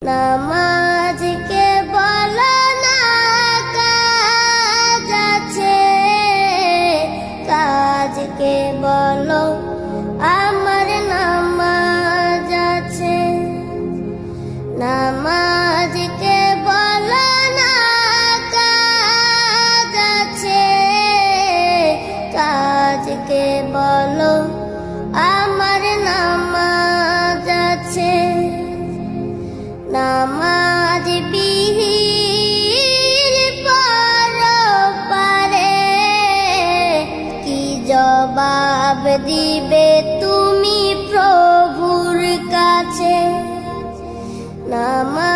নামাজকে বলো না কাজ আছে, কাজকে বলো আমার নামাজ আছে। নামাজকে বলো না কাজ আছে, কাজকে বলো আমার নামাজ আছে। নামাজ বিহীন পরপারে কি জবাব দিবে তুমি প্রভুর কাছে? নামাজ